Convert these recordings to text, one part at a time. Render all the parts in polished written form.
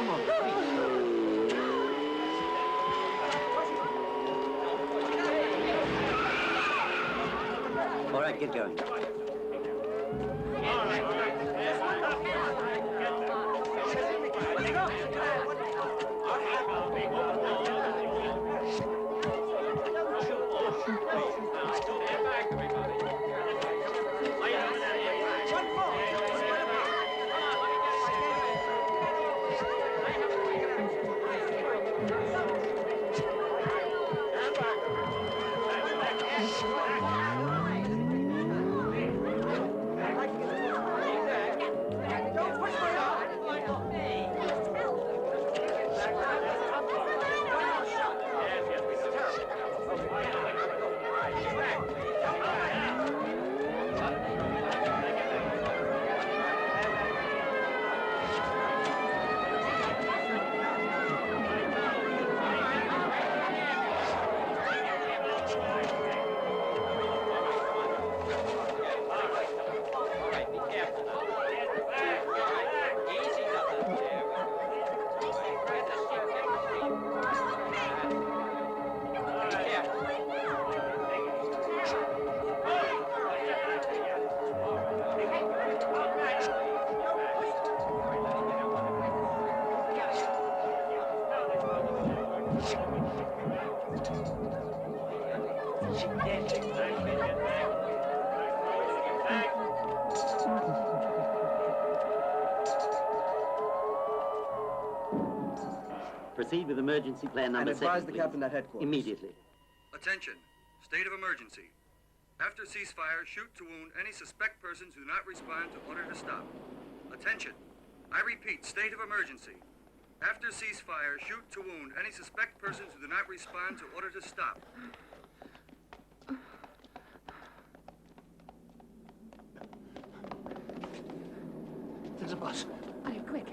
Come on. All right, get going. Proceed with emergency plan number 7, advise the captain at headquarters. Immediately. Attention. State of emergency. After ceasefire, shoot to wound any suspect persons who do not respond to order to stop. Attention. I repeat, state of emergency. After ceasefire, shoot to wound any suspect persons who do not respond to order to stop. There's a bus. Hurry, quick.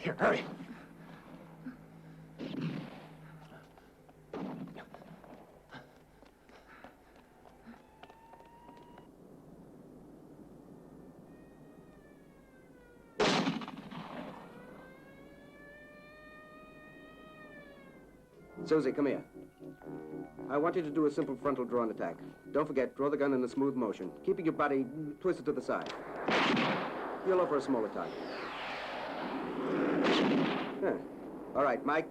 Here, hurry. Susie, come here. I want you to do a simple frontal drawn attack. Don't forget, draw the gun in a smooth motion, keeping your body twisted to the side. You'll offer a smaller target. Huh. All right, Mike.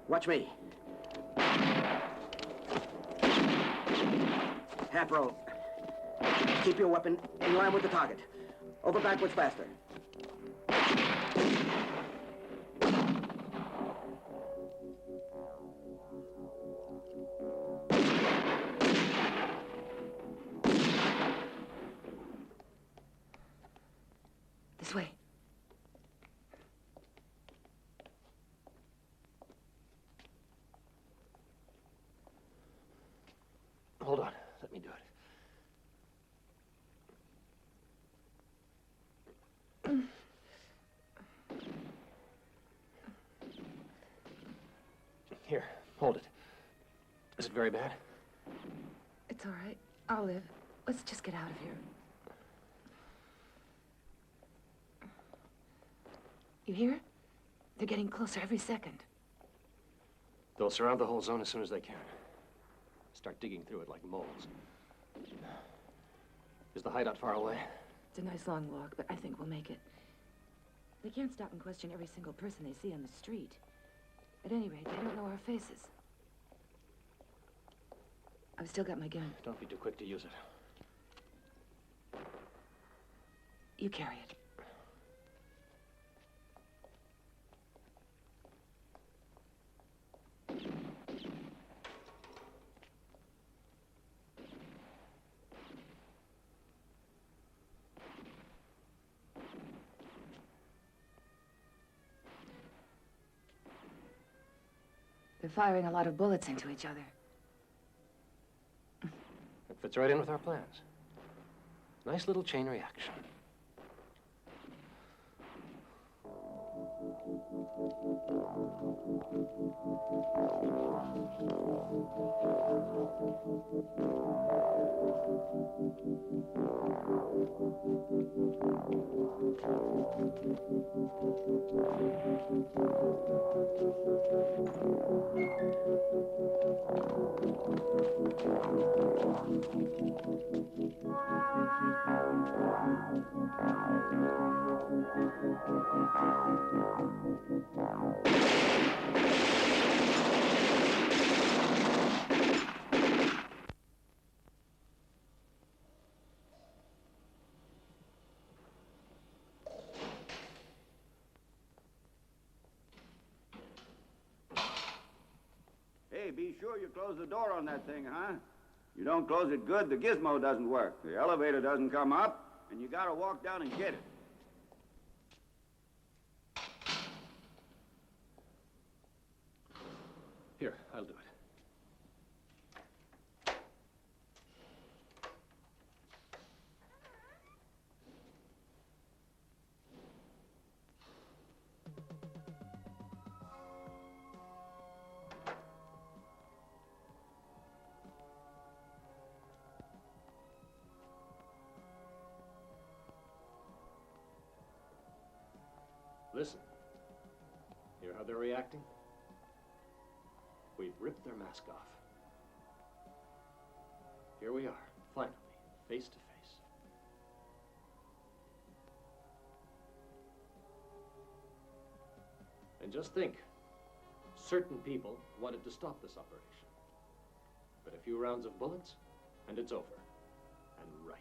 Watch me. Half roll. Keep your weapon in line with the target. Over backwards faster. Here, hold it. Is it very bad? It's all right. I'll live. Let's just get out of here. You hear? They're getting closer every second. They'll surround the whole zone as soon as they can. Start digging through it like moles. Is the hideout far away? It's a nice long walk, but I think we'll make it. They can't stop and question every single person they see on the street. At any rate, they don't know our faces. I've still got my gun. Don't be too quick to use it. You carry it. They're firing a lot of bullets into each other. It fits right in with our plans. Nice little chain reaction. Hey, be sure you close the door on that thing, huh? You don't close it good, the gizmo doesn't work. The elevator doesn't come up, and you gotta walk down and get it. Here, I'll do it. Listen. Hear how they're reacting? We've ripped their mask off. Here we are, finally, face to face. And just think, certain people wanted to stop this operation. But a few rounds of bullets, and it's over. And right.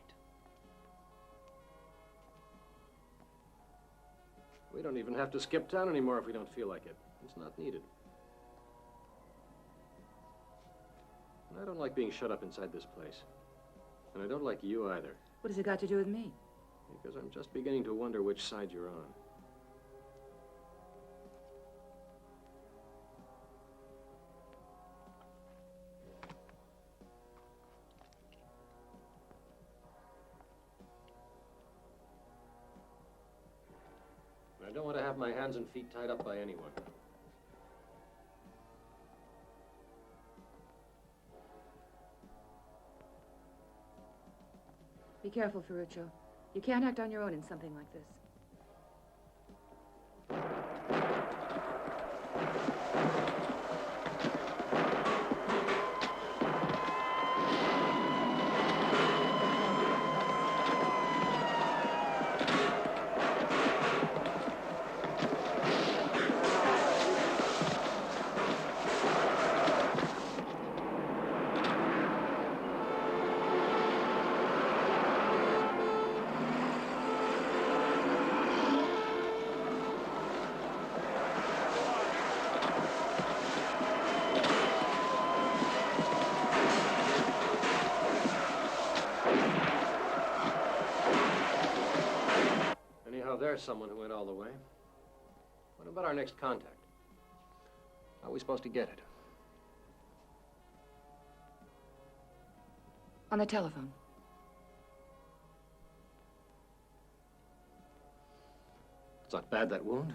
We don't even have to skip town anymore if we don't feel like it. It's not needed. And I don't like being shut up inside this place. And I don't like you either. What has it got to do with me? Because I'm just beginning to wonder which side you're on. I don't want to have my hands and feet tied up by anyone. Be careful, Ferruccio. You can't act on your own in something like this. There's someone who went all the way. What about our next contact? How are we supposed to get it? On the telephone. It's not bad, that wound.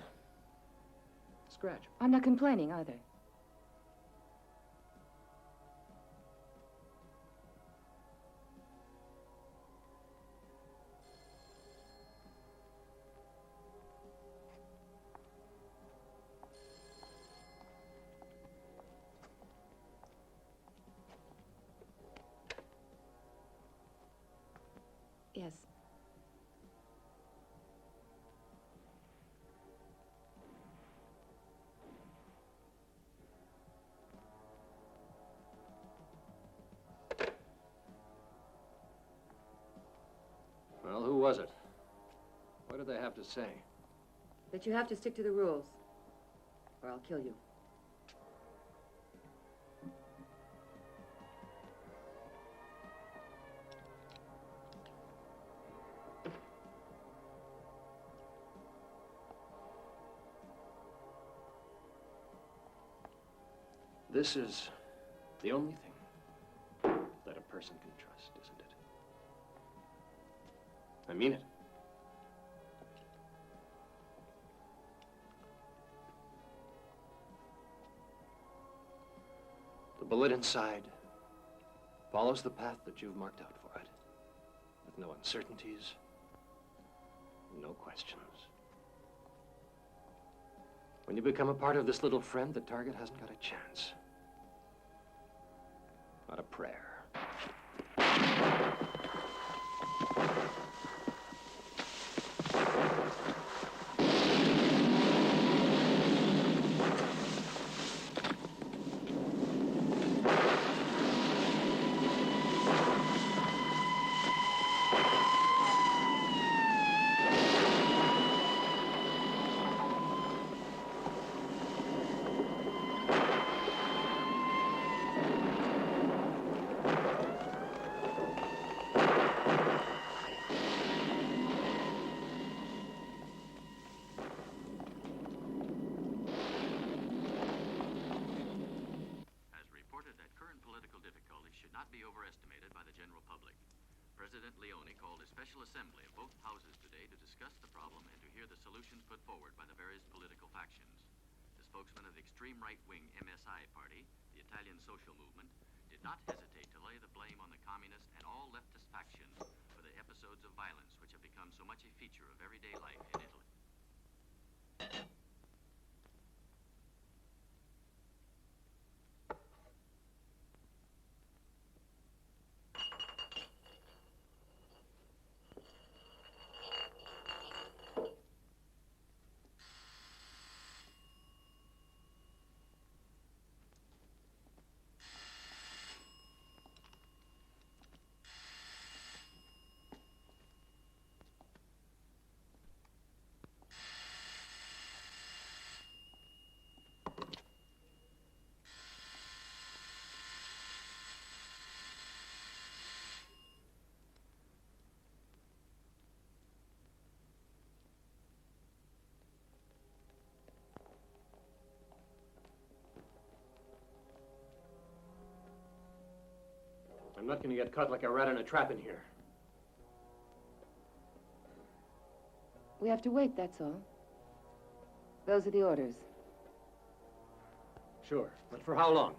Scratch. I'm not complaining either. Yes. Well, who was it? What did they have to say? That you have to stick to the rules, or I'll kill you. This is the only thing that a person can trust, isn't it? I mean it. The bullet inside follows the path that you've marked out for it, with no uncertainties, no questions. When you become a part of this little friend, the target hasn't got a chance. Not a prayer. Assembly of both houses today to discuss the problem and to hear the solutions put forward by the various political factions. The spokesman of the extreme right-wing MSI party, the Italian social movement, did not hesitate to lay the blame on the communist and all leftist factions for the episodes of violence which have become so much a feature of everyday life in Italy. I'm not going to get caught like a rat in a trap in here. We have to wait, that's all. Those are the orders. Sure, but for how long?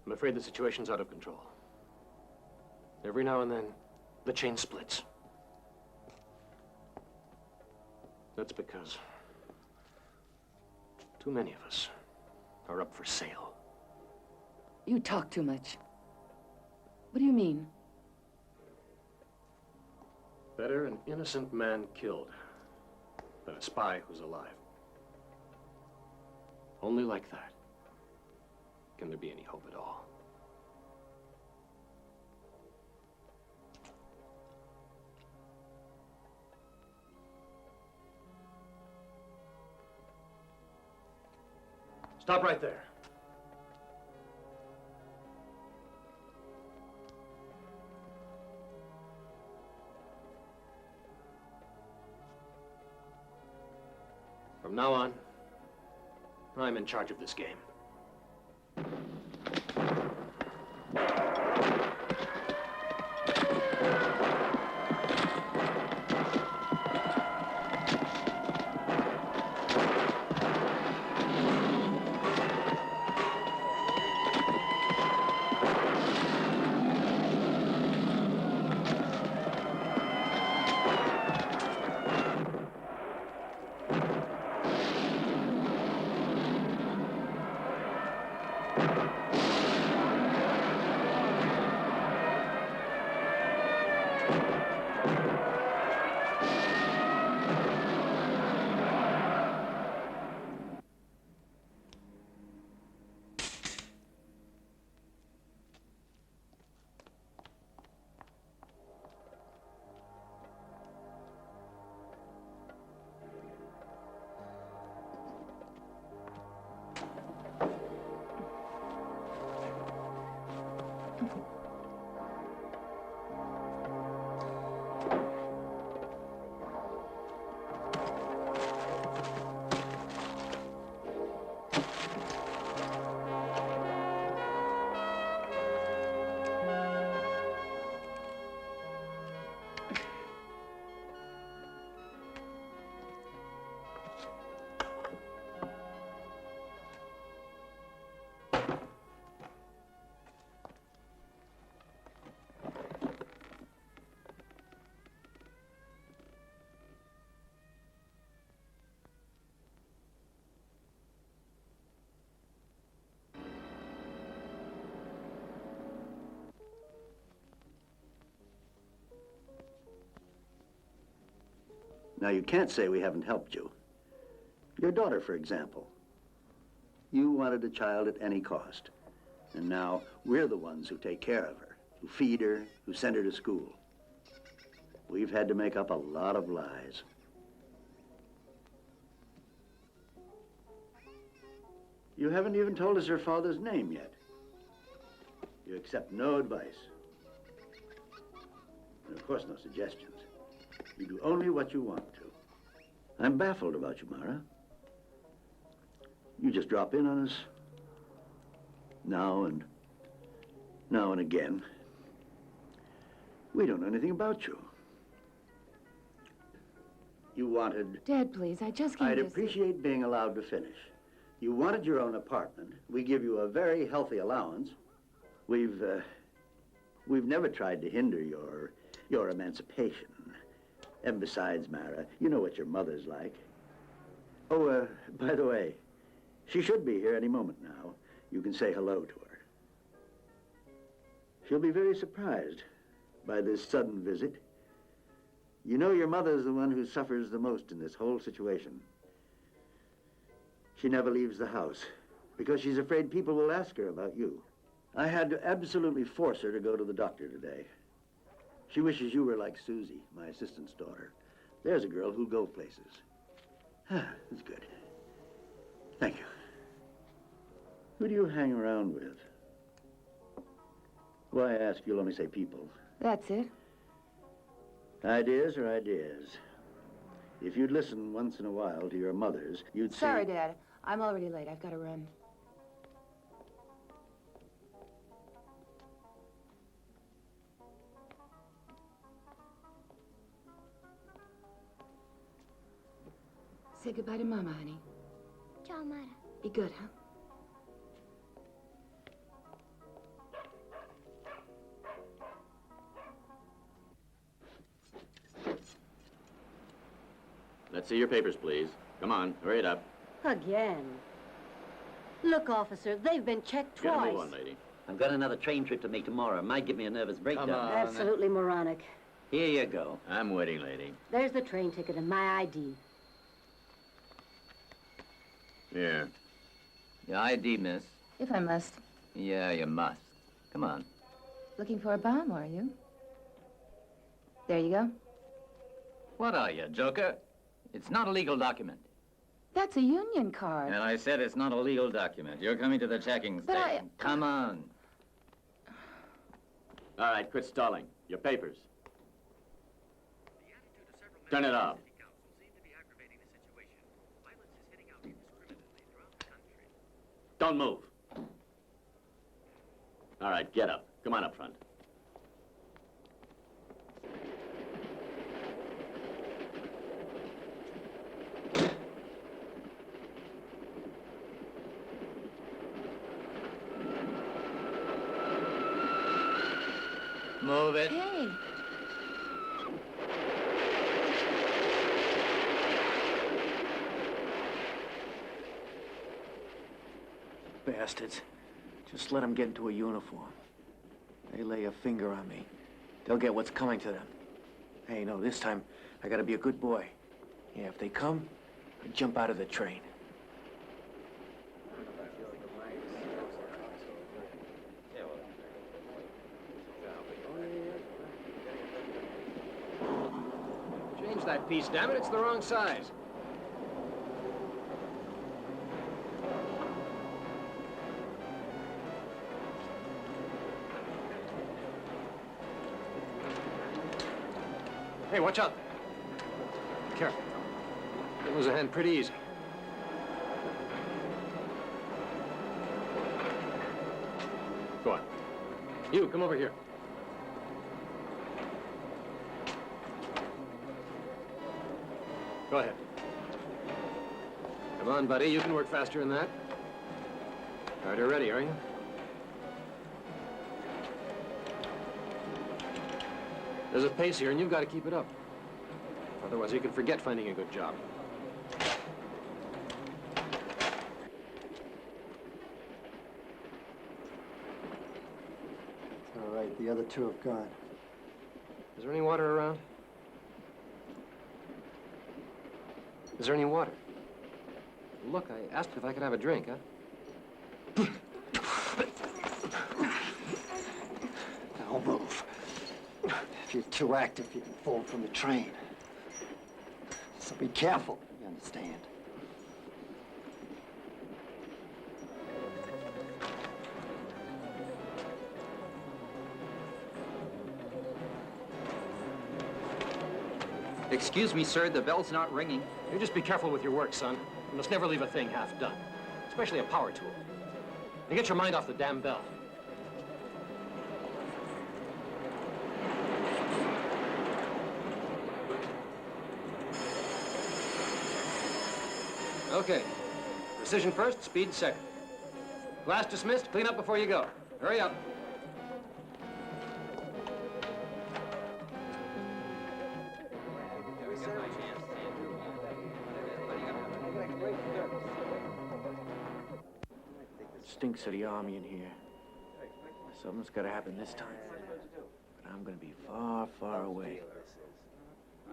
I'm afraid the situation's out of control. Every now and then, the chain splits. That's because too many of us are up for sale. You talk too much. What do you mean? Better an innocent man killed than a spy who's alive. Only like that can there be any hope at all. Stop right there. From now on, I'm in charge of this game. Now, you can't say we haven't helped you. Your daughter, for example. You wanted a child at any cost. And now we're the ones who take care of her, who feed her, who send her to school. We've had to make up a lot of lies. You haven't even told us her father's name yet. You accept no advice. And of course, no suggestions. You do only what you want to. I'm baffled about you, Mara. You just drop in on us now and again. We don't know anything about you. You wanted... Dad, please, I just can't I'd appreciate being allowed to finish. You wanted your own apartment. We give you a very healthy allowance. We've never tried to hinder your emancipation. And besides, Mara, you know what your mother's like. Oh, by the way, she should be here any moment now. You can say hello to her. She'll be very surprised by this sudden visit. You know your mother's the one who suffers the most in this whole situation. She never leaves the house because she's afraid people will ask her about you. I had to absolutely force her to go to the doctor today. She wishes you were like Susie, my assistant's daughter. There's a girl who'll go places. That's good. Thank you. Who do you hang around with? Why ask? You'll only say people. That's it. Ideas are ideas. If you'd listen once in a while to your mothers, you'd see... Sorry, Dad. I'm already late. I've got to run. Say goodbye to Mama, honey. Ciao, Mara. Be good, huh? Let's see your papers, please. Come on, hurry it up. Again. Look, officer, they've been checked Get a twice. move on, lady. I've got another train trip to make tomorrow. Might give me a nervous breakdown. on. Absolutely moronic. Here you go. I'm waiting, lady. There's the train ticket and my ID. Here. Your ID, miss. If I must. Yeah, you must. Come on. Looking for a bomb, are you? There you go. What are you, Joker? It's not a legal document. That's a union card. And I said it's not a legal document. You're coming to the checking But station. Come on. All right, quit stalling. Your papers. Turn it off. Don't move. All right, get up. Come on up front. Move it. Hey. Bastards. Just let them get into a uniform. They lay a finger on me, they'll get what's coming to them. Hey, no, this time, I gotta be a good boy. Yeah, if they come, I jump out of the train. Change that piece, damn it, it's the wrong size. Hey, watch out. Careful. You'll lose a hand pretty easy. Go on. You, come over here. Go ahead. Come on, buddy. You can work faster than that. All right, you're ready, are you? There's a pace here, and you've got to keep it up. Otherwise, you can forget finding a good job. All right, the other two have gone. Is there any water around? Is there any water? Look, I asked if I could have a drink, huh? Now move. If you're too active, you can fall from the train. So be careful, you understand? Excuse me, sir, the bell's not ringing. You just be careful with your work, son. You must never leave a thing half done, especially a power tool. And get your mind off the damn bell. Okay. Precision first, speed second. Class dismissed. Clean up before you go. Hurry up. Stinks of the army in here. Something's gotta happen this time. But I'm gonna be far, far away.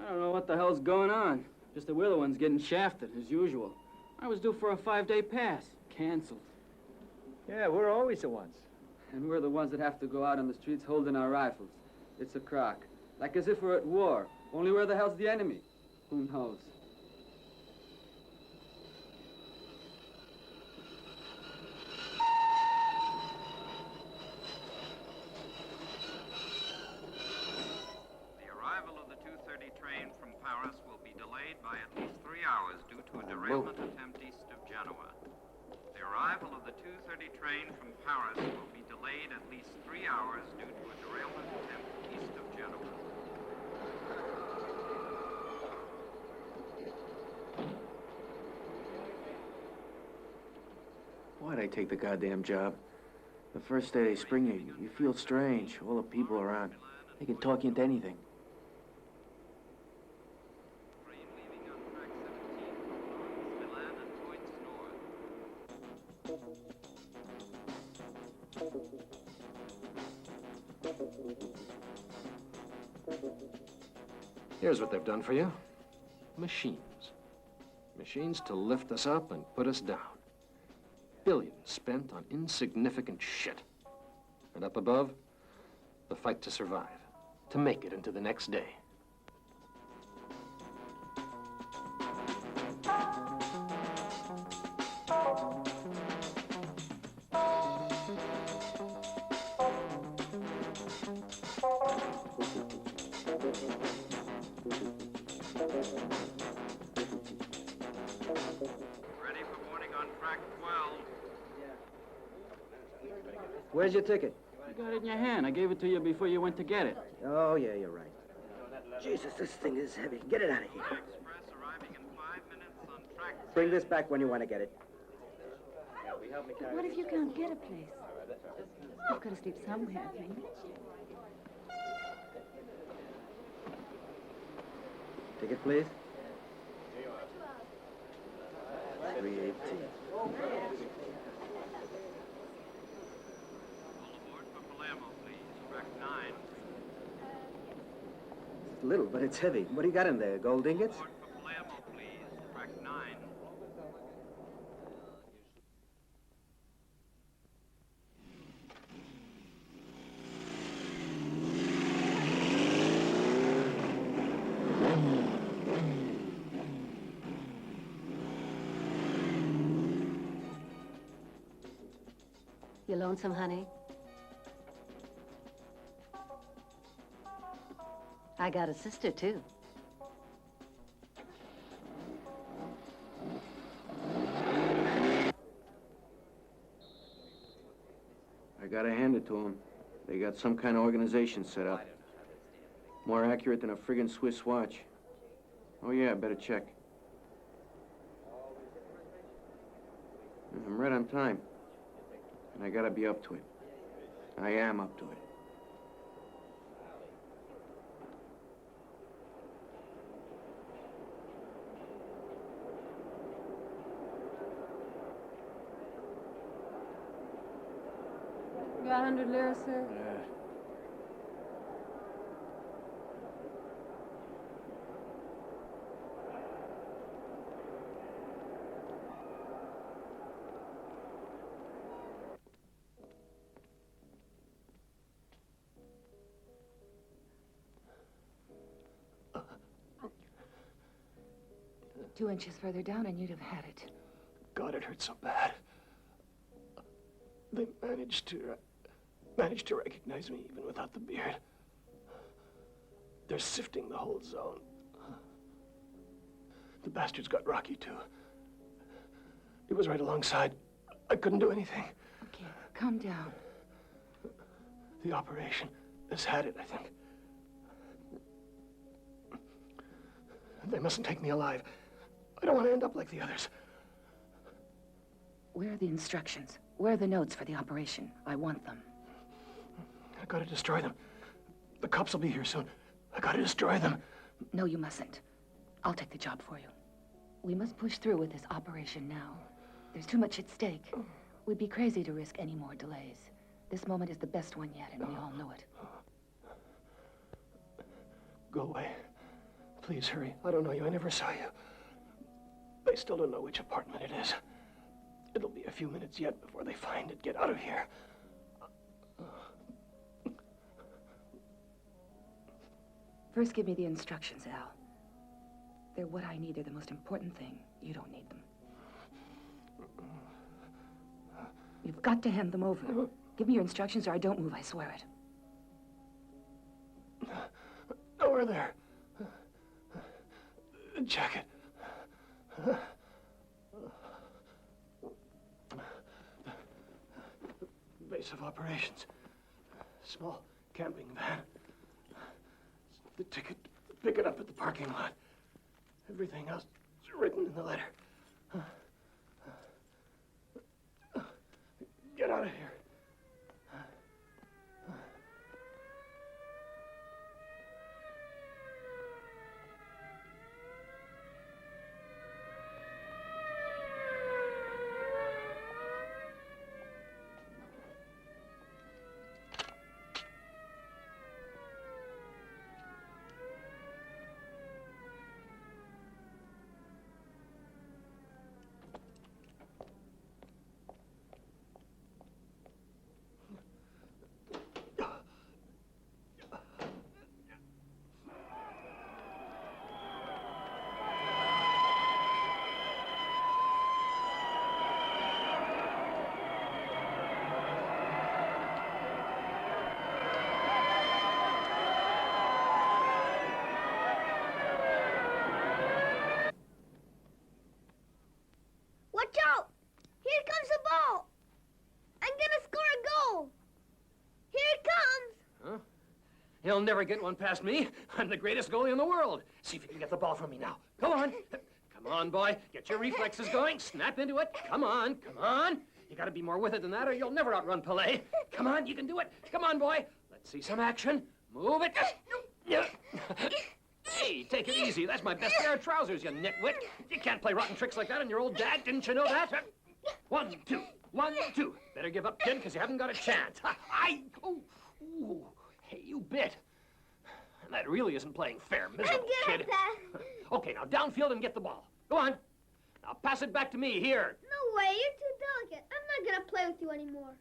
I don't know what the hell's going on. Just that we're the ones getting shafted, as usual. I was due for a 5-day pass. Canceled. Yeah, we're always the ones. And we're the ones that have to go out on the streets holding our rifles. It's a crock. Like as if we're at war. Only where the hell's the enemy? Who knows? Paris will be delayed by at least 3 hours due to a derailment attempt east of Genoa. The arrival of the 2:30 train from Paris will be delayed at least 3 hours due to a derailment attempt east of Genoa. Why'd I take the goddamn job? The first day they spring you, you feel strange. All the people around, they can talk you into anything. Here's what they've done for you. Machines. Machines to lift us up and put us down. Billions spent on insignificant shit. And up above, the fight to survive, to make it into the next day. Where's your ticket? You got it in your hand. I gave it to you before you went to get it. Oh, yeah, you're right. Jesus, this thing is heavy. Get it out of here. Bring this back when you want to get it. But what if you can't get a place? You've got to sleep somewhere, I think. Ticket, please. 318. It's little, but it's heavy. What do you got in there? Gold ingots? You lonesome, honey? I got a sister, too. I gotta hand it to them. They got some kind of organization set up. More accurate than a friggin' Swiss watch. Oh, yeah, I better check. I'm right on time. And I gotta be up to it. I am up to it. You got 100 lira, sir? 2 inches further down and you'd have had it. God, it hurt so bad. They managed to recognize me even without the beard. They're sifting the whole zone. The bastards got Rocky, too. It was right alongside. I couldn't do anything. Okay, calm down. The operation has had it, I think. They mustn't take me alive. I don't want to end up like the others. Where are the instructions? Where are the notes for the operation? I want them. I gotta destroy them. The cops will be here soon. I gotta destroy them. No, you mustn't. I'll take the job for you. We must push through with this operation now. There's too much at stake. We'd be crazy to risk any more delays. This moment is the best one yet, and we all know it. Go away. Please hurry. I don't know you. I never saw you. They still don't know which apartment it is. It'll be a few minutes yet before they find it. Get out of here. First, give me the instructions, Al. They're what I need. They're the most important thing. You don't need them. You've got to hand them over. Give me your instructions or I don't move, I swear it. Nowhere there. Jacket. Base of operations. Small camping van. The ticket. Pick it up at the parking lot. Everything else is written in the letter. Get out of here. Watch out! Here comes the ball! I'm gonna score a goal! Here it comes! Huh? He'll never get one past me. I'm the greatest goalie in the world. See if you can get the ball from me now. Go on. Come on, boy. Get your reflexes going. Snap into it. Come on. Come on. You gotta be more with it than that or you'll never outrun Pelé. Come on, you can do it. Come on, boy. Let's see some action. Move it. Hey, take it easy. That's my best pair of trousers, you nitwit. You can't play rotten tricks like that on your old dad. Didn't you know that? 1, 2. 1, 2. Better give up, kid, because you haven't got a chance. Ooh. Hey, you bit. That really isn't playing fair, miserable kid. Okay, now downfield and get the ball. Go on. Now pass it back to me, here. No way, you're too delicate. I'm not gonna play with you anymore.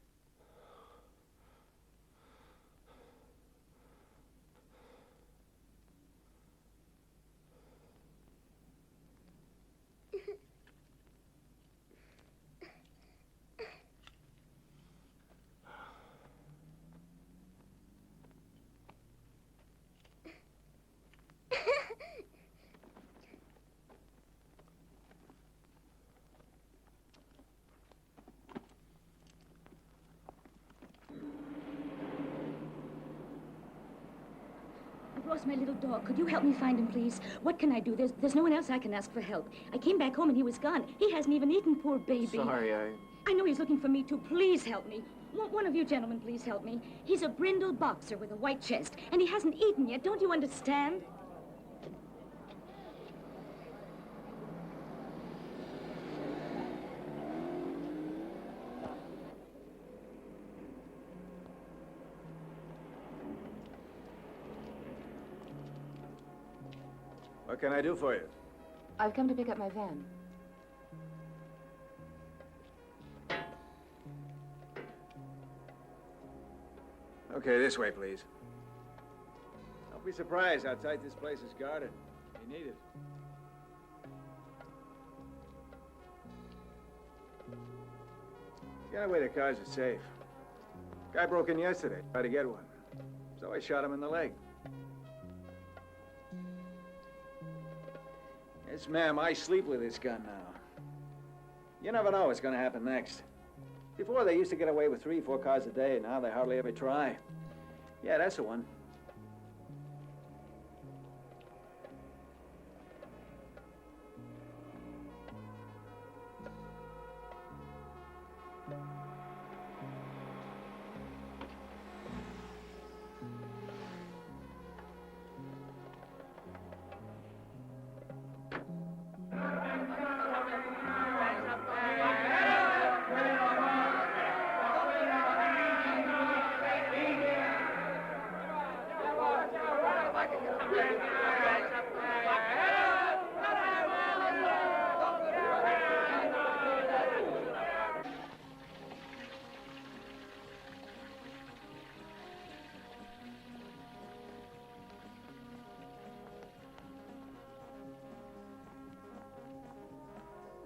I've lost my little dog. Could you help me find him, please? What can I do? There's no one else I can ask for help. I came back home and he was gone. He hasn't even eaten, poor baby. Sorry, I know he's looking for me, too. Please help me. One of you gentlemen, please help me. He's a brindle boxer with a white chest, and he hasn't eaten yet. Don't you understand? What can I do for you? I've come to pick up my van. Okay, this way, please. Don't be surprised how tight this place is guarded. You need it. Get away, the cars are safe. Guy broke in yesterday, tried to get one. So I shot him in the leg. Yes, ma'am, I sleep with this gun now. You never know what's gonna happen next. Before, they used to get away with 3, 4 cars a day. Now they hardly ever try. Yeah, that's the one.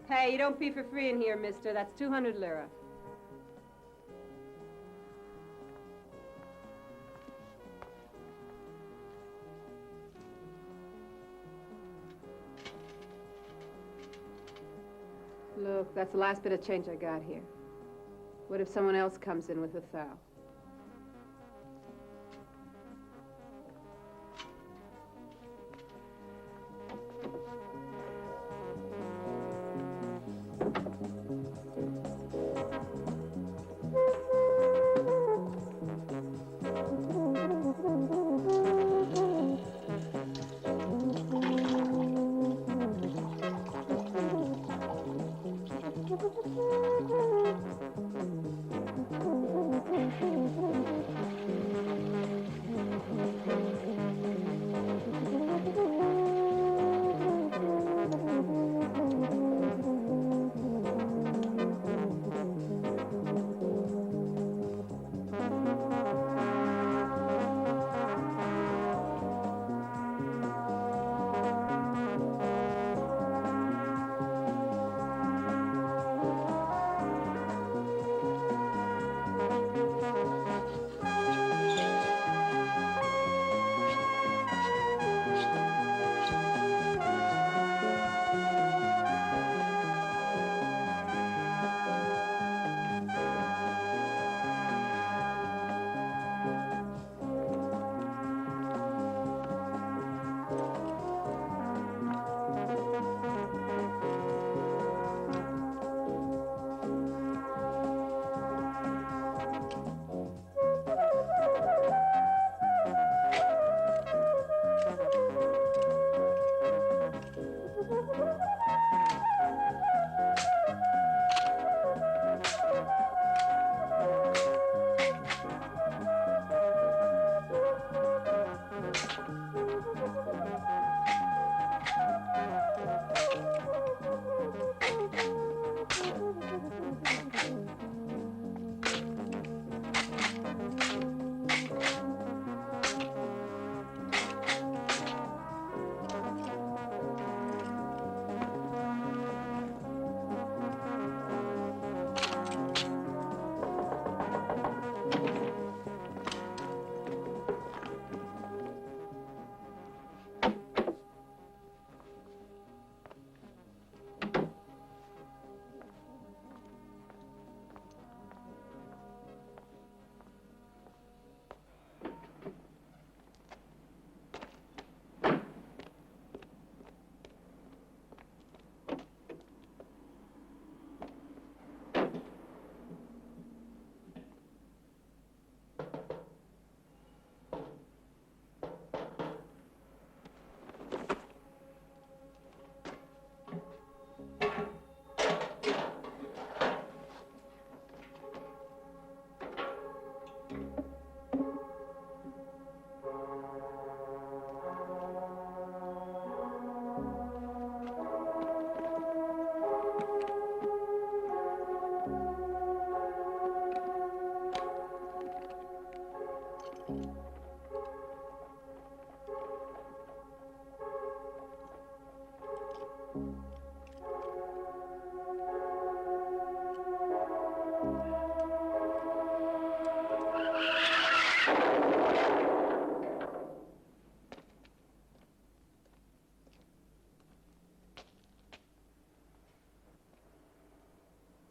Hey, you don't pee for free in here, mister. That's 200 lira. Look, that's the last bit of change I got here. What if someone else comes in with a thou?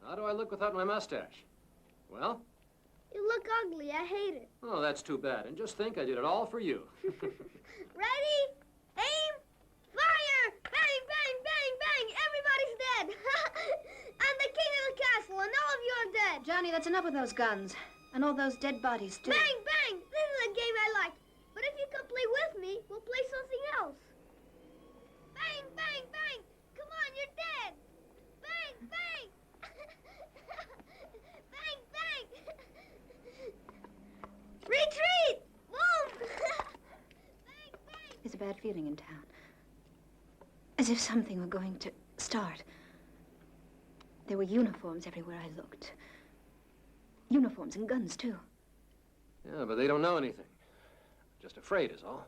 How do I look without my mustache? Well? You look ugly. I hate it. Oh, that's too bad. And just think, I did it all for you. Ready? Aim! Fire! Bang, bang, bang, bang! Everybody's dead! I'm the king of the castle, and all of you are dead! Johnny, that's enough of those guns. And all those dead bodies, too. Bang, bang! This is a game I like. But if you come play with me, we'll play something else. Bang, bang, bang! Come on, you're dead! Bang, bang! Bang, bang! Retreat! Move! There's a bad feeling in town. As if something were going to start. There were uniforms everywhere I looked. Uniforms and guns, too. Yeah, but they don't know anything. Just afraid is all.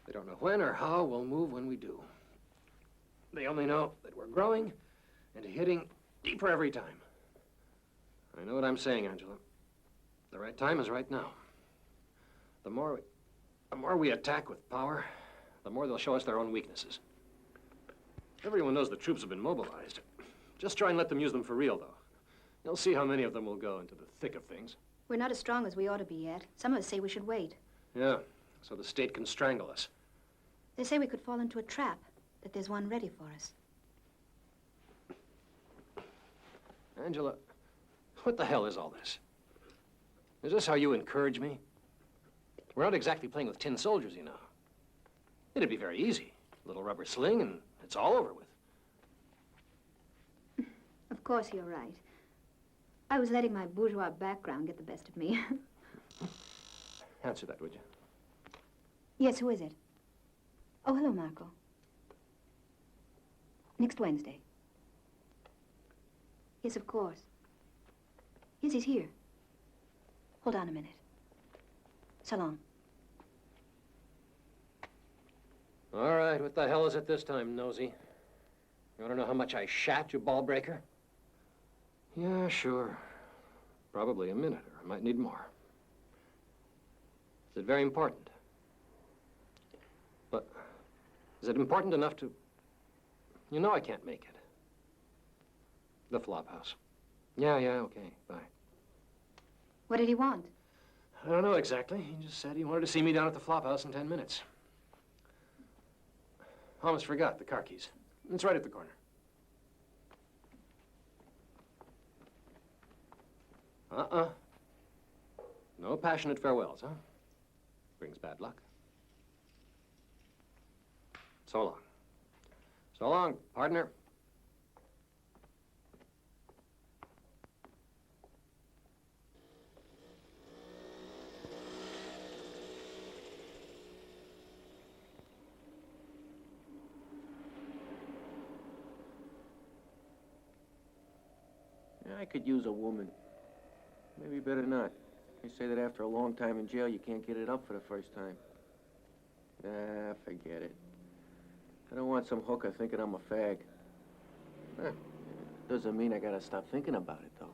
They don't know when or how we'll move when we do. They only know that we're growing and hitting deeper every time. I know what I'm saying, Angela. The right time is right now. The more we attack with power, the more they'll show us their own weaknesses. Everyone knows the troops have been mobilized. Just try and let them use them for real, though. You'll see how many of them will go into the thick of things. We're not as strong as we ought to be yet. Some of us say we should wait. Yeah, so the state can strangle us. They say we could fall into a trap, that there's one ready for us. Angela, what the hell is all this? Is this how you encourage me? We're not exactly playing with tin soldiers, you know. It'd be very easy. A little rubber sling and it's all over with. Of course you're right. I was letting my bourgeois background get the best of me. Answer that, would you? Yes, who is it? Oh, hello, Marco. Next Wednesday. Yes, of course. Yes, he's here. Hold on a minute. So long. All right, what the hell is it this time, nosy? You want to know how much I shat, you ball breaker? Yeah, sure. Probably a minute, or I might need more. Is it very important? But is it important enough to... You know I can't make it. The Flophouse. Yeah, okay, bye. What did he want? I don't know exactly. He just said he wanted to see me down at the Flophouse in 10 minutes. Almost forgot the car keys. It's right at the corner. No passionate farewells, huh? Brings bad luck. So long. So long, partner. I could use a woman. Maybe better not. They say that after a long time in jail, you can't get it up for the first time. Ah, forget it. I don't want some hooker thinking I'm a fag. Doesn't mean I gotta stop thinking about it, though.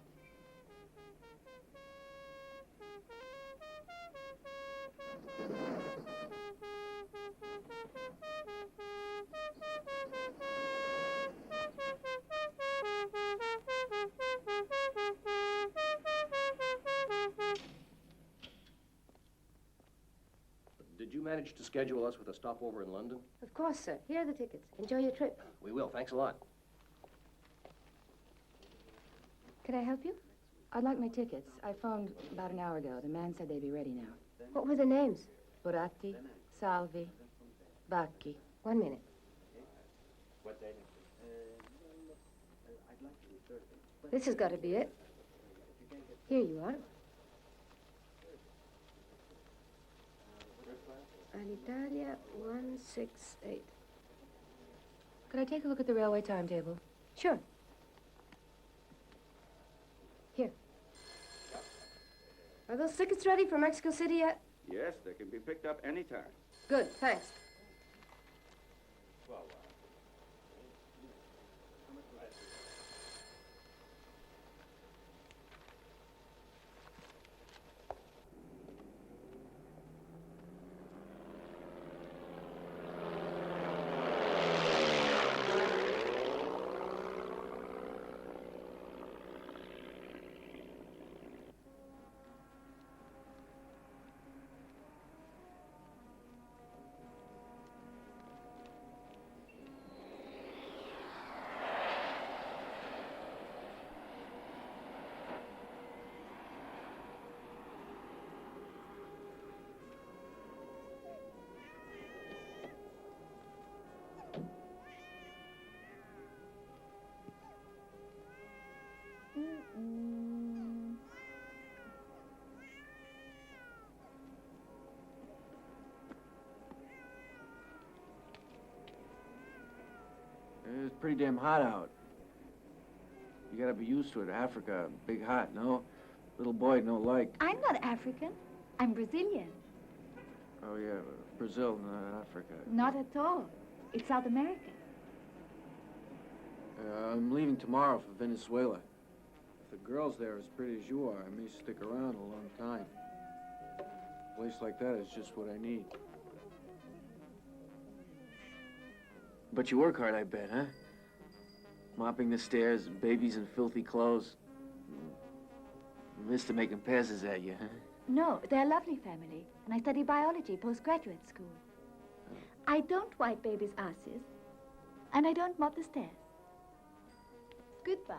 Did you manage to schedule us with a stopover in London? Of course, sir. Here are the tickets. Enjoy your trip. We will, thanks a lot. Could I help you? I'd like my tickets. I phoned about an hour ago. The man said they'd be ready now. What were the names? Buratti, Salvi, Bacchi. 1 minute. This has got to be it. Here you are. Italia 168. Could I take a look at the railway timetable? Sure. Here. Are those tickets ready for Mexico City yet? Yes, they can be picked up anytime. Good, thanks. pretty damn hot out. You gotta be used to it. Africa, big hot, no? Little boy, no like. I'm not African. I'm Brazilian. Oh, yeah, Brazil, not Africa. Not at all. It's South America. I'm leaving tomorrow for Venezuela. If the girls there are as pretty as you are, I may stick around a long time. A place like that is just what I need. But you work hard, I bet, huh? Mopping the stairs, babies in filthy clothes. Mister making passes at you, huh? No, they're a lovely family, and I study biology, postgraduate school. I don't wipe babies' asses, and I don't mop the stairs. Goodbye.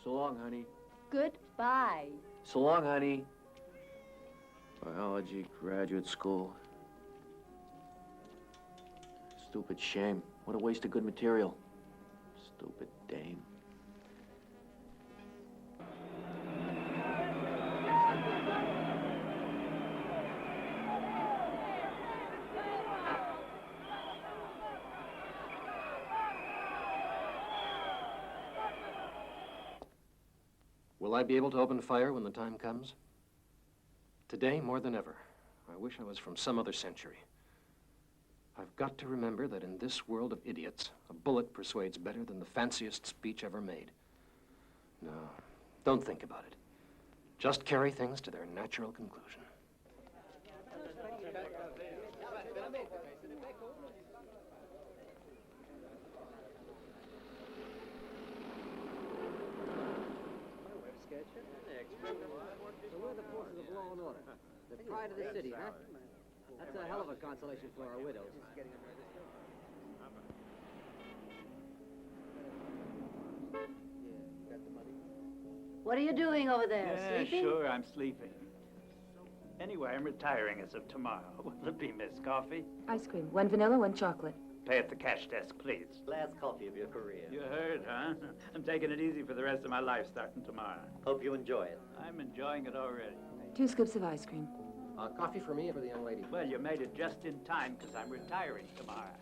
So long, honey. Goodbye. So long, honey. Biology, graduate school. Stupid shame. What a waste of good material. Stupid dame. Will I be able to open fire when the time comes? Today, more than ever, I wish I was from some other century. I've got to remember that in this world of idiots, a bullet persuades better than the fanciest speech ever made. No, don't think about it. Just carry things to their natural conclusion. So we're the forces of law and order. The pride of the city, huh? That's a hell of a consolation for our widows. What are you doing over there? Yeah, Sleeping? sure, I'm sleeping. Anyway, I'm retiring as of tomorrow. What'll it be, Miss Coffee? Ice cream. One vanilla, one chocolate. Pay at the cash desk, please. Last coffee of your career. You heard, huh? I'm taking it easy for the rest of my life starting tomorrow. Hope you enjoy it. I'm enjoying it already. 2 scoops of ice cream. Coffee for me and for the young lady. Well, you made it just in time, because I'm retiring tomorrow.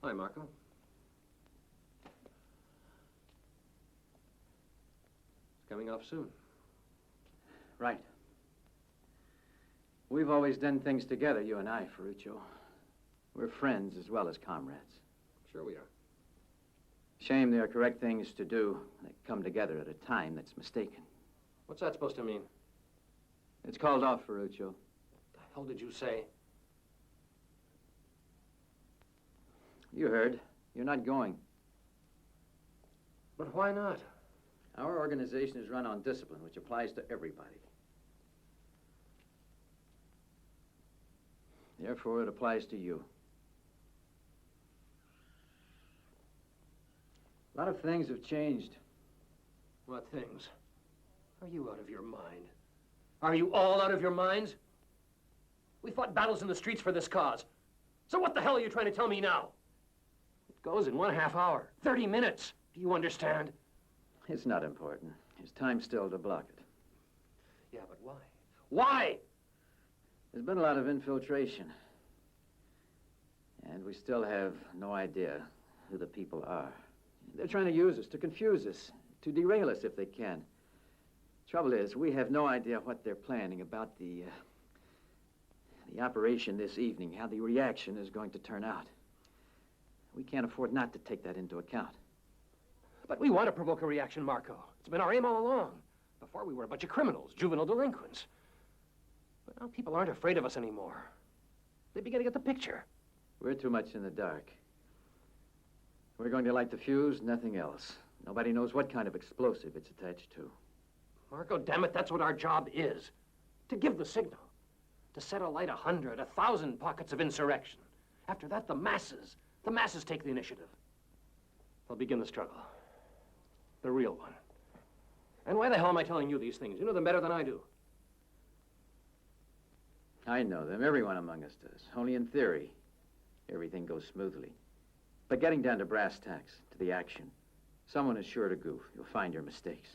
Hi, Marco. It's coming off soon. Right. We've always done things together, you and I, Ferruccio. We're friends as well as comrades. Sure we are. Shame there are correct things to do that come together at a time that's mistaken. What's that supposed to mean? It's called off, Ferruccio. What the hell did you say? You heard. You're not going. But why not? Our organization is run on discipline, which applies to everybody. Therefore, it applies to you. A lot of things have changed. What things? Are you out of your mind? Are you all out of your minds? We fought battles in the streets for this cause. So what the hell are you trying to tell me now? It goes in 1/2 hour, 30 minutes. Do you understand? It's not important. There's time still to block it. Yeah, but why? Why? There's been a lot of infiltration. And we still have no idea who the people are. They're trying to use us, to confuse us, to derail us if they can. Trouble is, we have no idea what they're planning about the operation this evening, how the reaction is going to turn out. We can't afford not to take that into account. But we want to provoke a reaction, Marco. It's been our aim all along. Before we were a bunch of criminals, juvenile delinquents. But now people aren't afraid of us anymore. They begin to get the picture. We're too much in the dark. We're going to light the fuse, nothing else. Nobody knows what kind of explosive it's attached to. Marco, damn it, that's what our job is. To give the signal. To set alight 100, 1,000 pockets of insurrection. After that, the masses. The masses take the initiative. They'll begin the struggle. The real one. And why the hell am I telling you these things? You know them better than I do. I know them. Everyone among us does. Only in theory, everything goes smoothly. But getting down to brass tacks, to the action, someone is sure to goof. You'll find your mistakes.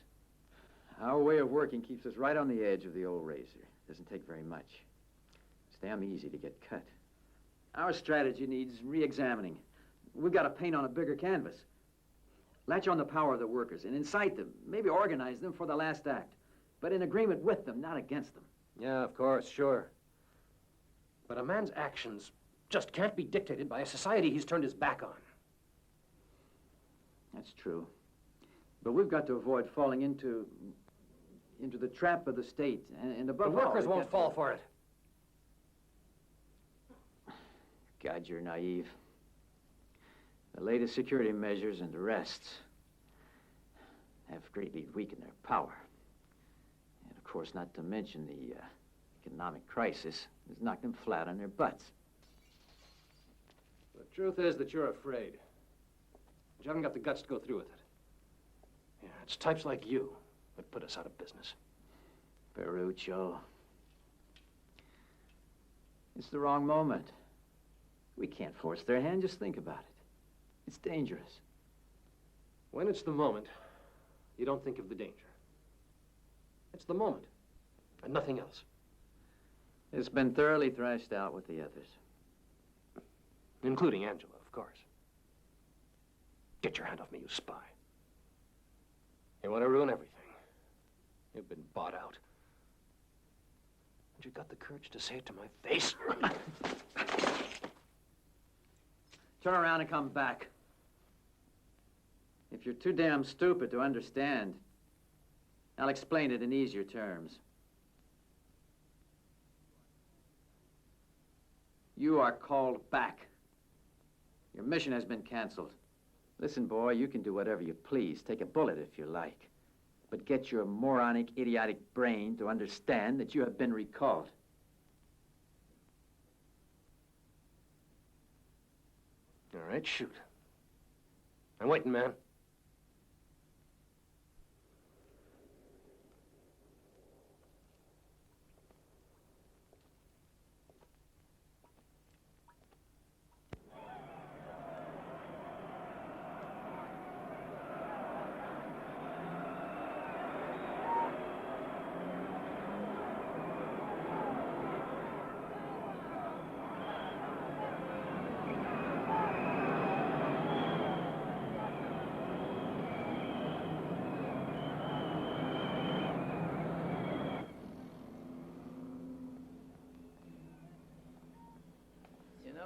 Our way of working keeps us right on the edge of the old razor. Doesn't take very much. It's damn easy to get cut. Our strategy needs re-examining. We've got to paint on a bigger canvas. Latch on the power of the workers and incite them, maybe organize them for the last act. But in agreement with them, not against them. Yeah, of course, sure. But a man's actions just can't be dictated by a society he's turned his back on. That's true. But we've got to avoid falling into the trap of the state. And above The all, workers we've won't got fall to... for it. God, you're naive. The latest security measures and arrests have greatly weakened their power. And of course, not to mention the economic crisis has knocked them flat on their butts. The truth is that you're afraid. But you haven't got the guts to go through with it. Yeah, it's types like you that put us out of business. Ferruccio. It's the wrong moment. We can't force their hand. Just think about it. It's dangerous. When it's the moment, you don't think of the danger. It's the moment, and nothing else. It's been thoroughly thrashed out with the others. Including Angela, of course. Get your hand off me, you spy. You want to ruin everything. You've been bought out. And you got the courage to say it to my face? Turn around and come back. If you're too damn stupid to understand, I'll explain it in easier terms. You are called back. Your mission has been canceled. Listen, boy, you can do whatever you please. Take a bullet if you like. But get your moronic, idiotic brain to understand that you have been recalled. All right, shoot. I'm waiting, man.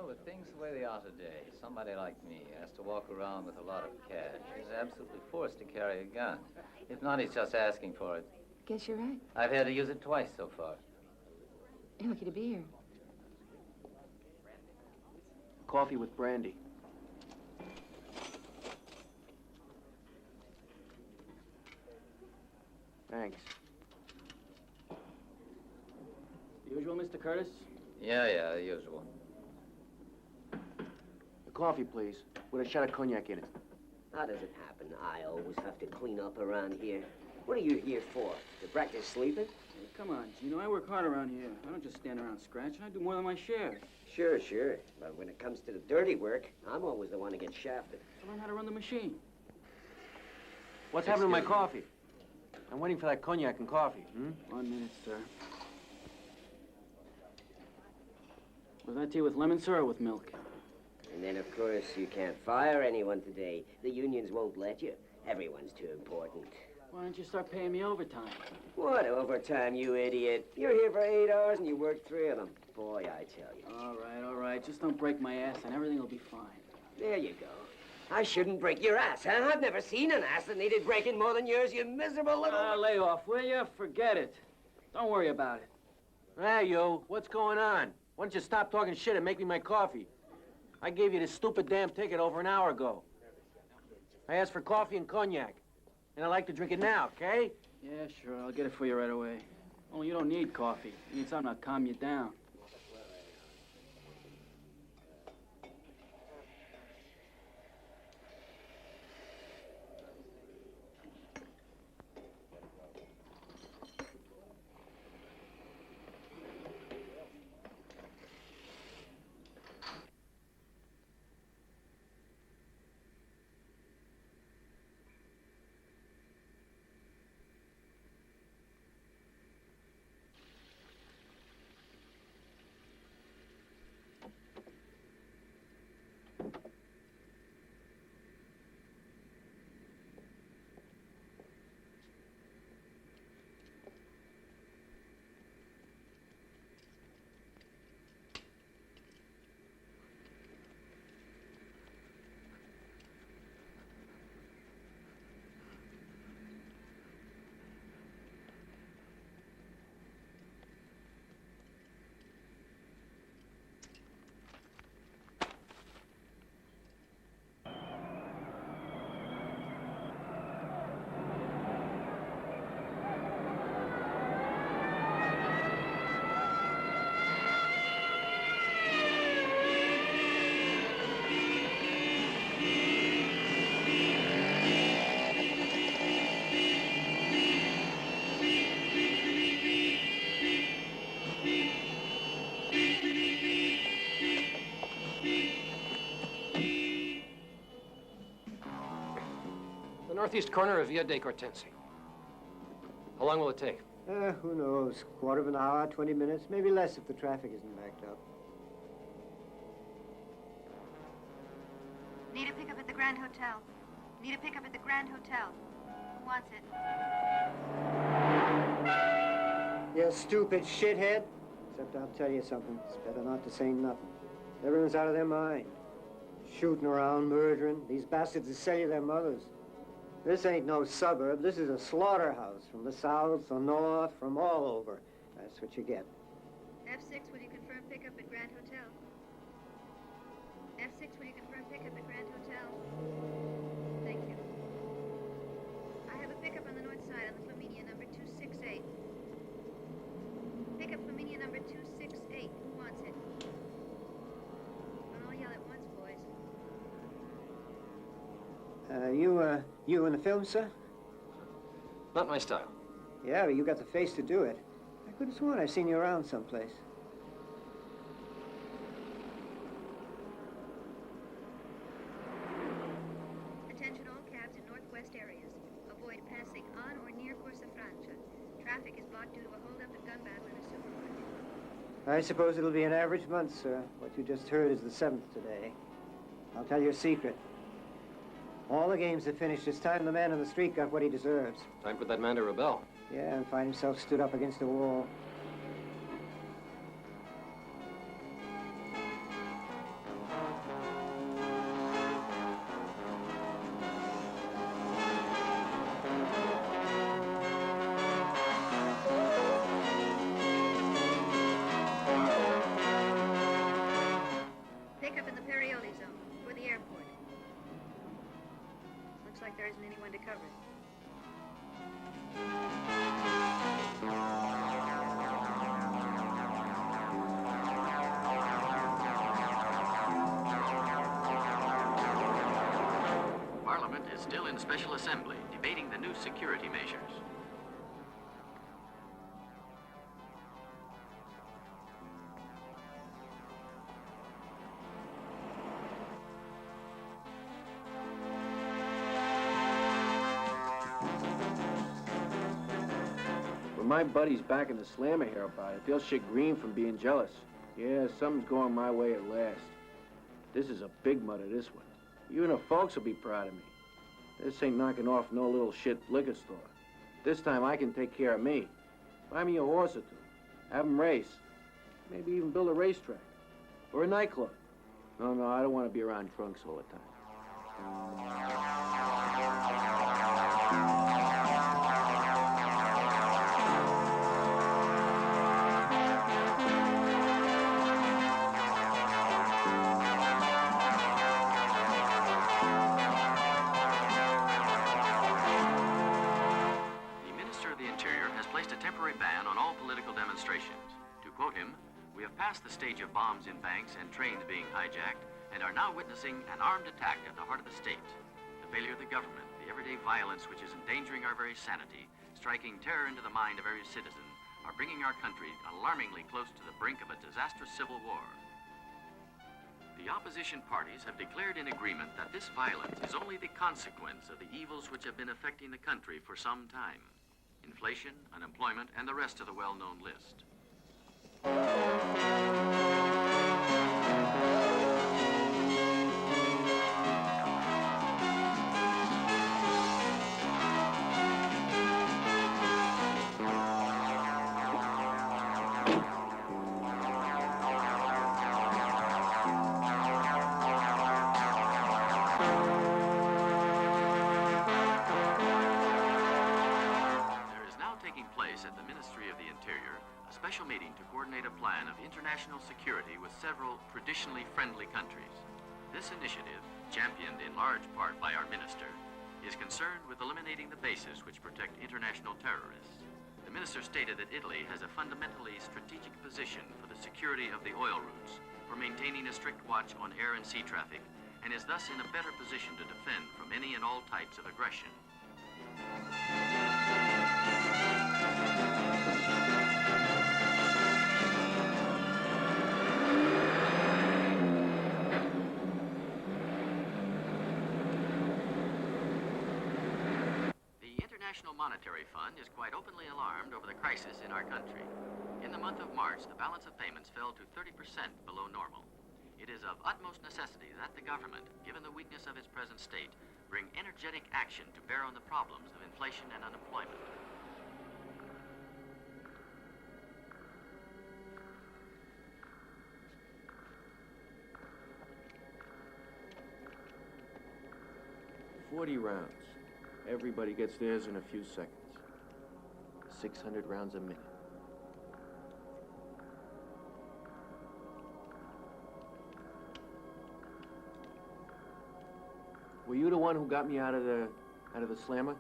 With things the way they are today, somebody like me has to walk around with a lot of cash. He's absolutely forced to carry a gun. If not, he's just asking for it. Guess you're right. I've had to use it twice so far. You're lucky to be here. Coffee with brandy. Thanks. Usual, Mr. Curtis? Yeah, the usual. Coffee, please, with a shot of cognac in it. How does it happen? I always have to clean up around here. What are you here for? To practice sleeping? Hey, come on, Gino. I work hard around here. I don't just stand around scratching. I do more than my share. Sure. But when it comes to the dirty work, I'm always the one who gets shafted. I learn how to run the machine. What's happening to my coffee? I'm waiting for that cognac and coffee. 1 minute, sir. Was that tea with lemon, sir, or with milk? And then, of course, you can't fire anyone today. The unions won't let you. Everyone's too important. Why don't you start paying me overtime? What overtime, you idiot? You're here for 8 hours and you work 3 of them. Boy, I tell you. All right. Just don't break my ass and everything will be fine. There you go. I shouldn't break your ass, huh? I've never seen an ass that needed breaking more than yours, you miserable little... Lay off, will you? Forget it. Don't worry about it. Hey, you, what's going on? Why don't you stop talking shit and make me my coffee? I gave you this stupid damn ticket over an hour ago. I asked for coffee and cognac, and I like to drink it now, okay? Yeah, sure, I'll get it for you right away. Only you don't need coffee. You need something to calm you down. northeast corner of Via dei Cortensi. How long will it take? Who knows? Quarter of an hour, 20 minutes, maybe less if the traffic isn't backed up. Need a pickup at the Grand Hotel. Need a pickup at the Grand Hotel. Who wants it? You stupid shithead. Except I'll tell you something. It's better not to say nothing. Everyone's out of their mind. Shooting around, murdering. These bastards will sell you their mothers. This ain't no suburb. This is a slaughterhouse. From the south, the north, from all over. That's what you get. F6, will you confirm pickup at Grand Hotel? F6, will you confirm pickup at Grand Hotel? Thank you. I have a pickup on the north side on the Flaminia number 268. Pickup Flaminia number 268. Who wants it? Don't all yell at once, boys. You in the film, sir? Not my style. Yeah, but you got the face to do it. I could have sworn I've seen you around someplace. Attention all cabs in northwest areas. Avoid passing on or near Corsa Francia. Traffic is blocked due to a holdup and gun battle in a supermarket. I suppose it'll be an average month, sir. What you just heard is the 7th today. I'll tell you a secret. All the games are finished. It's time the man on the street got what he deserves. Time for that man to rebel. Yeah, and find himself stood up against a wall. Pick up in the Perioli zone, for the airport. Looks like there isn't anyone to cover it. Parliament is still in special assembly, debating the new security measures. When my buddies back in the slammer hear about it, they'll shit green from being jealous. Yeah, something's going my way at last. This is a big mother, this one. Even the folks will be proud of me. This ain't knocking off no little shit liquor store. This time I can take care of me. Buy me a horse or two. Have them race. Maybe even build a racetrack. Or a nightclub. No, I don't want to be around drunks all the time. Ban on all political demonstrations. To quote him, "We have passed the stage of bombs in banks and trains being hijacked and are now witnessing an armed attack at the heart of the state. The failure of the government, the everyday violence which is endangering our very sanity, striking terror into the mind of every citizen, are bringing our country alarmingly close to the brink of a disastrous civil war." The opposition parties have declared in agreement that this violence is only the consequence of the evils which have been affecting the country for some time. Inflation, unemployment, and the rest of the well-known list. At the Ministry of the Interior, a special meeting to coordinate a plan of international security with several traditionally friendly countries. This initiative, championed in large part by our minister, is concerned with eliminating the bases which protect international terrorists. The minister stated that Italy has a fundamentally strategic position for the security of the oil routes, for maintaining a strict watch on air and sea traffic, and is thus in a better position to defend from any and all types of aggression. International Monetary Fund is quite openly alarmed over the crisis in our country. In the month of March, the balance of payments fell to 30% below normal. It is of utmost necessity that the government, given the weakness of its present state, bring energetic action to bear on the problems of inflation and unemployment. $40 rounds. Everybody gets theirs in a few seconds. 600 rounds a minute. Were you the one who got me out of the slammer?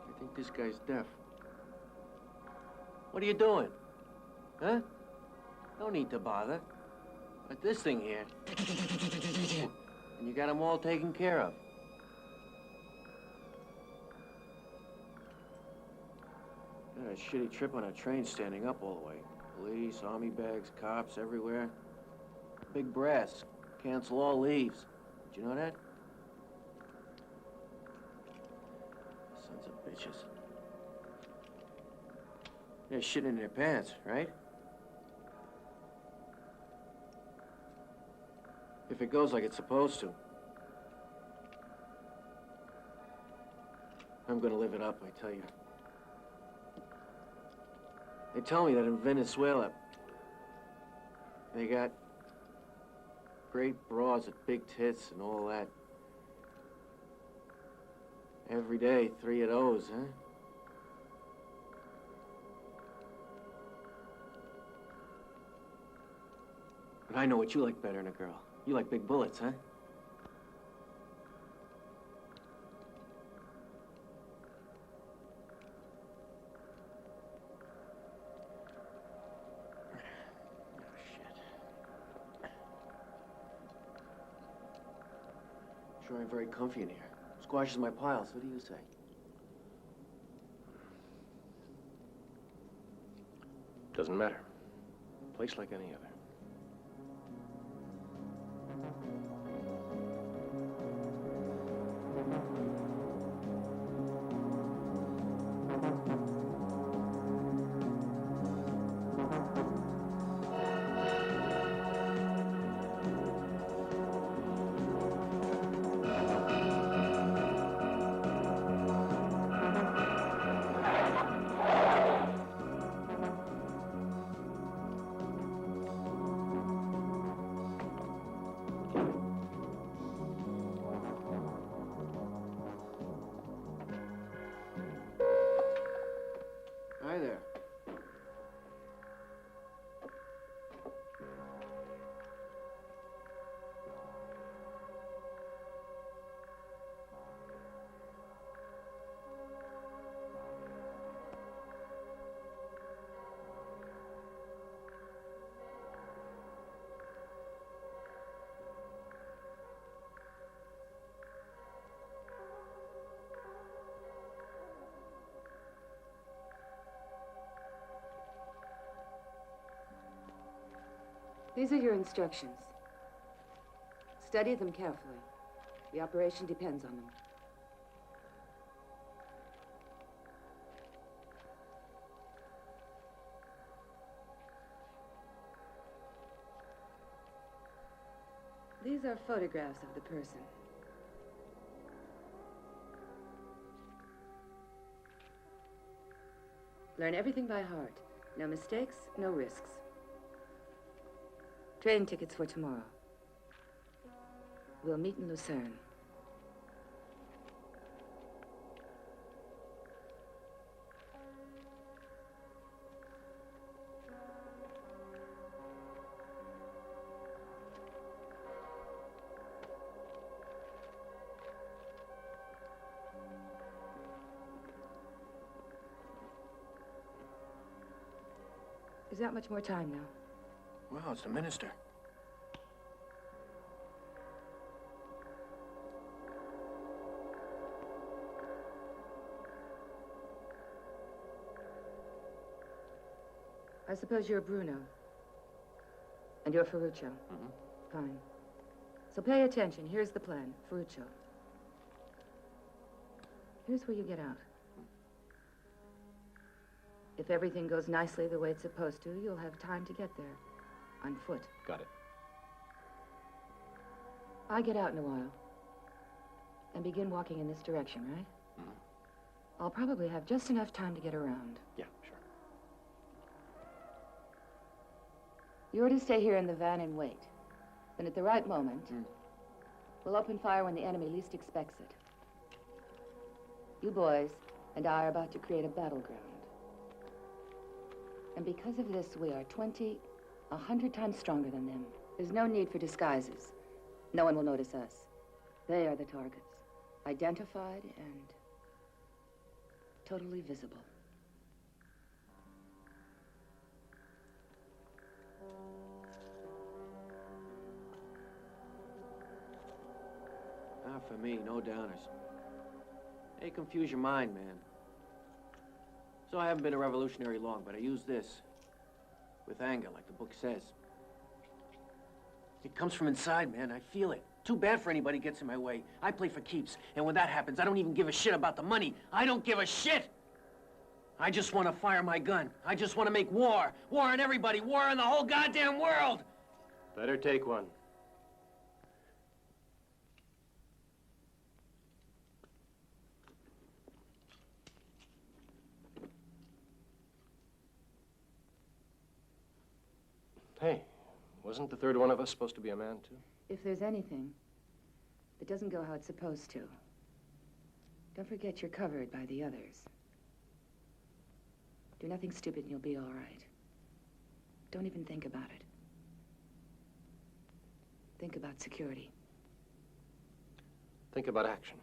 I think this guy's deaf. What are you doing? Huh? No need to bother. But this thing here, and you got them all taken care of. Got a shitty trip on a train standing up all the way. Police, army bags, cops everywhere. Big brass. Cancel all leaves. Did you know that? Sons of bitches. They're shitting in their pants, right? If it goes like it's supposed to. I'm gonna live it up, I tell you. They tell me that in Venezuela, they got great broads with big tits and all that. Every day, 3 of those, huh? But I know what you like better than a girl. You like big bullets, huh? Sure ain't very comfy in here. Squashes my piles. What do you say? Doesn't matter. Place like any other. Hi there. These are your instructions. Study them carefully. The operation depends on them. These are photographs of the person. Learn everything by heart. No mistakes, no risks. Train tickets for tomorrow. We'll meet in Lucerne. There's not much more time now. Wow, it's the minister. suppose you're Bruno. And you're Ferruccio. Fine. So pay attention. Here's the plan. Ferruccio. Here's where you get out. If everything goes nicely the way it's supposed to, you'll have time to get there. On foot. Got it. I get out in a while. And begin walking in this direction, right? I'll probably have just enough time to get around. Yeah, sure. You're to stay here in the van and wait. Then at the right moment, we'll open fire when the enemy least expects it. You boys and I are about to create a battleground. And because of this, we are 20, 100 times stronger than them. There's no need for disguises. No one will notice us. They are the targets. Identified and totally visible. Not for me, no downers. Hey, confuse your mind, man. So I haven't been a revolutionary long, but I use this with anger, like the book says. It comes from inside, man. I feel it. Too bad for anybody gets in my way. I play for keeps, and when that happens, I don't even give a shit about the money. I don't give a shit! I just want to fire my gun. I just want to make war. War on everybody. War on the whole goddamn world! Better take one. Hey, wasn't the third one of us supposed to be a man, too? If there's anything that doesn't go how it's supposed to, don't forget you're covered by the others. Do nothing stupid and you'll be all right. Don't even think about it. Think about security. Think about action.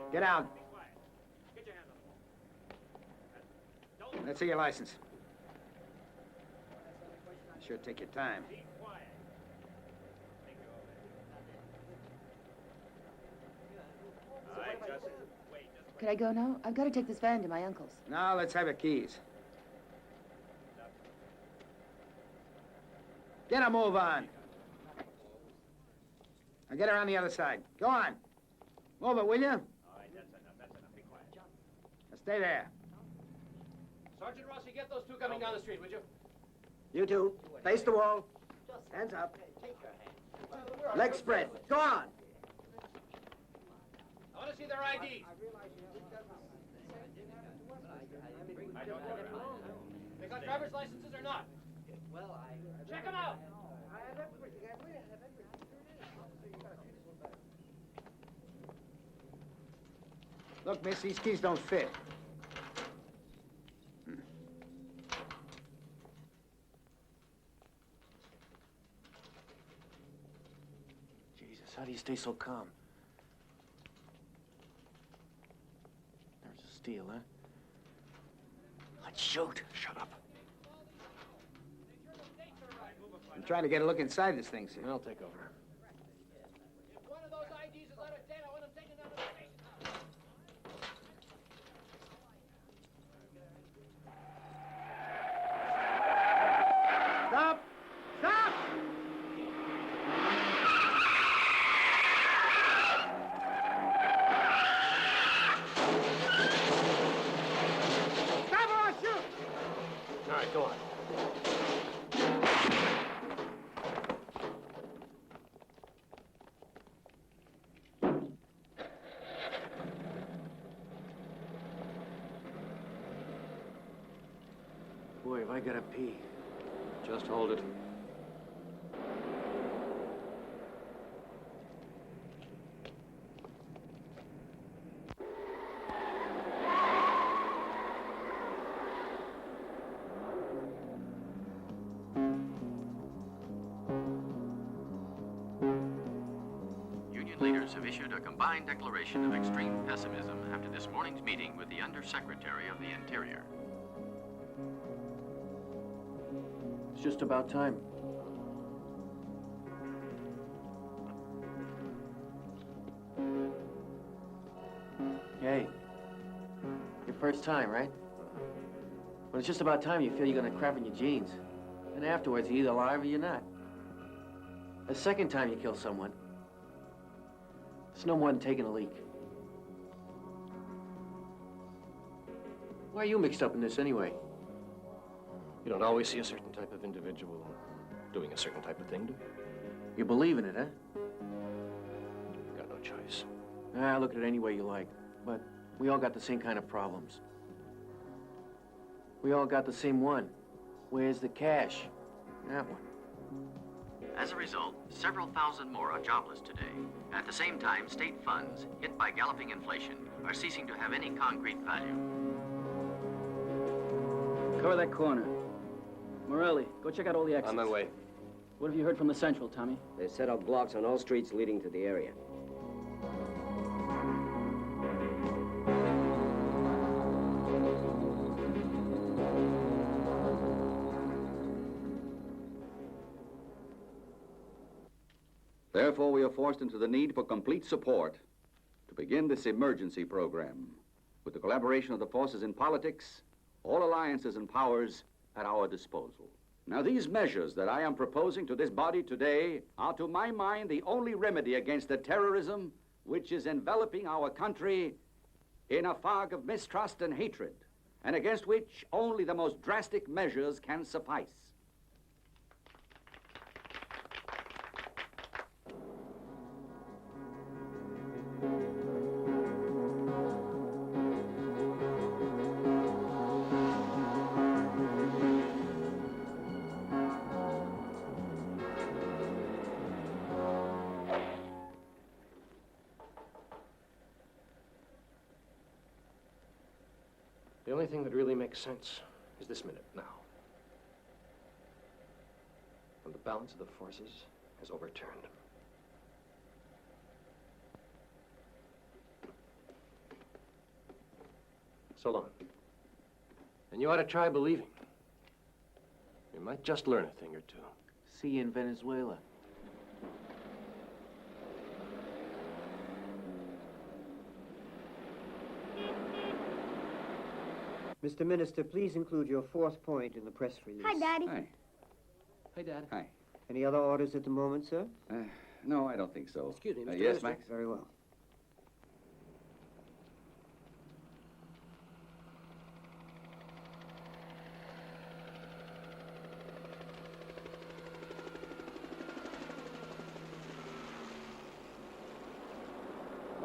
Get out. Let's see your license. Sure take your time. Could I go now? I've got to take this van to my uncle's. Now let's have your keys. Get a move on. Now get her on the other side. Go on. Move it, will you? Now stay there. Sergeant Rossi, get those two coming down the street, would you? You two, face the wall. Hands up. Legs spread. Go on. I want to see their IDs. They got driver's licenses or not? Well, check them out. Look, miss, these keys don't fit. Jesus, how do you stay so calm? There's a steal, huh? Let's shoot. Shut up. I'm trying to get a look inside this thing, sir. I'll take over. If one of those IDs is out of date, I want them taken down to the station. Stop! Stop! Stop or I'll shoot! All right, go on. Boy, have I got to pee. Just hold it. officers have issued a combined declaration of extreme pessimism after this morning's meeting with the Undersecretary of the Interior. It's just about time. Hey, your first time, right? Well, it's just about time you feel you're gonna crap in your jeans. And afterwards, you're either alive or you're not. The second time you kill someone, it's no more than taking a leak. Why are you mixed up in this anyway? You don't always see a certain type of individual doing a certain type of thing, do you? You believe in it, huh? You got no choice. Look at it any way you like. But we all got the same kind of problems. We all got the same one. Where's the cash? That one. As a result, several thousand more are jobless today. At the same time, state funds, hit by galloping inflation, are ceasing to have any concrete value. Cover that corner. Morelli, go check out all the exits. On my way. What have you heard from the Central, Tommy? They set up blocks on all streets leading to the area. Therefore, we are forced into the need for complete support to begin this emergency program. With the collaboration of the forces in politics, all alliances and powers at our disposal. Now, these measures that I am proposing to this body today are, to my mind, the only remedy against the terrorism which is enveloping our country in a fog of mistrust and hatred, and against which only the most drastic measures can suffice. The only thing that really makes sense is this minute, now. When the balance of the forces has overturned. So long. And you ought to try believing. You might just learn a thing or two. See you in Venezuela. Mr. Minister, please include your fourth point in the press release. Hi, Daddy. Hi. Hey, Dad. Hi. Any other orders at the moment, sir? No, I don't think so. Excuse me, Mr. Yes, Minister. Max? Very well.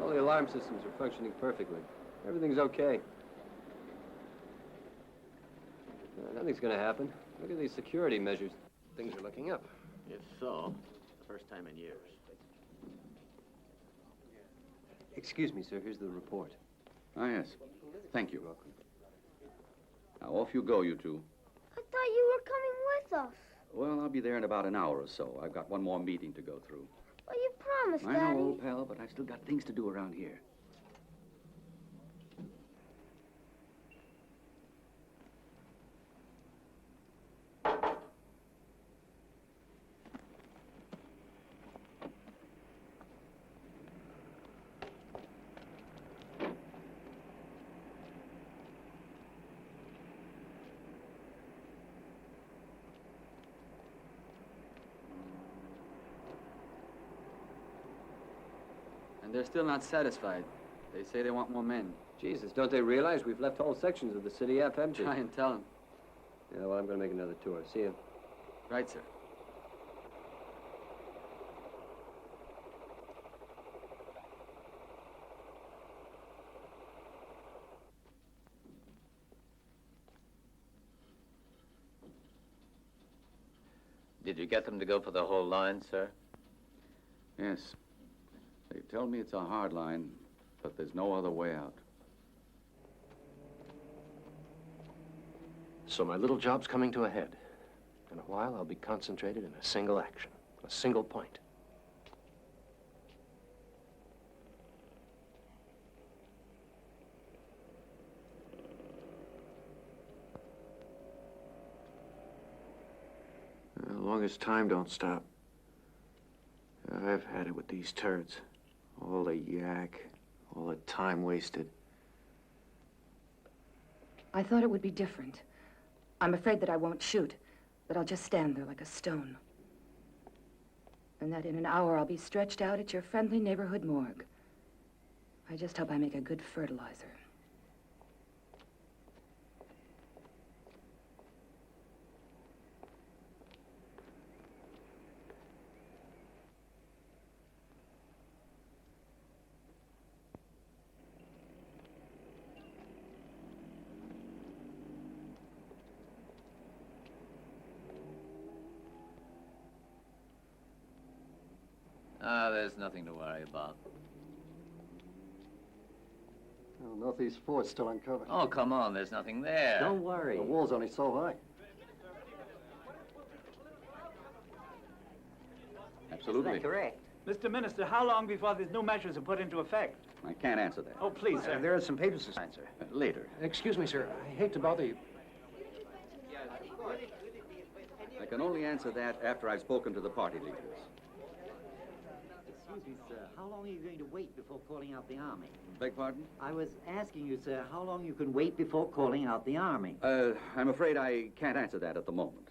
All the alarm systems are functioning perfectly. Everything's okay. Nothing's gonna happen. Look at these security measures. Things are looking up. If so, the first time in years. Excuse me, sir. Here's the report. Ah, yes. Thank you. Welcome. Now, off you go, you two. I thought you were coming with us. Well, I'll be there in about an hour or so. I've got one more meeting to go through. Well, you promised, I Daddy. know, old pal, but I've still got things to do around here. And they're still not satisfied. They say they want more men. Jesus, don't they realize we've left whole sections of the city half empty? Try and tell them. Yeah, well, I'm going to make another tour. See you. Right, sir. Did you get them to go for the whole line, sir? Yes. They tell me it's a hard line, but there's no other way out. So my little job's coming to a head. In a while, I'll be concentrated in a single action, a single point. long as time don't stop. I've had it with these turds. All the yak, all the time wasted. I thought it would be different. I'm afraid that I won't shoot, that I'll just stand there like a stone. And that in an hour I'll be stretched out at your friendly neighborhood morgue. I just hope I make a good fertilizer. There's nothing to worry about. Oh, Northeast Ford's still uncovered. Oh, come on, there's nothing there. Don't worry. The wall's only so high. Absolutely. correct? Mr. Minister, how long before these new measures are put into effect? I can't answer that. Oh, please, sir. There are some papers to sign, sir. Later. Excuse me, sir. I hate to bother you. I can only answer that after I've spoken to the party leaders. Excuse me, sir. How long are you going to wait before calling out the army? Beg pardon? I was asking you, sir, how long you can wait before calling out the army. I'm afraid I can't answer that at the moment.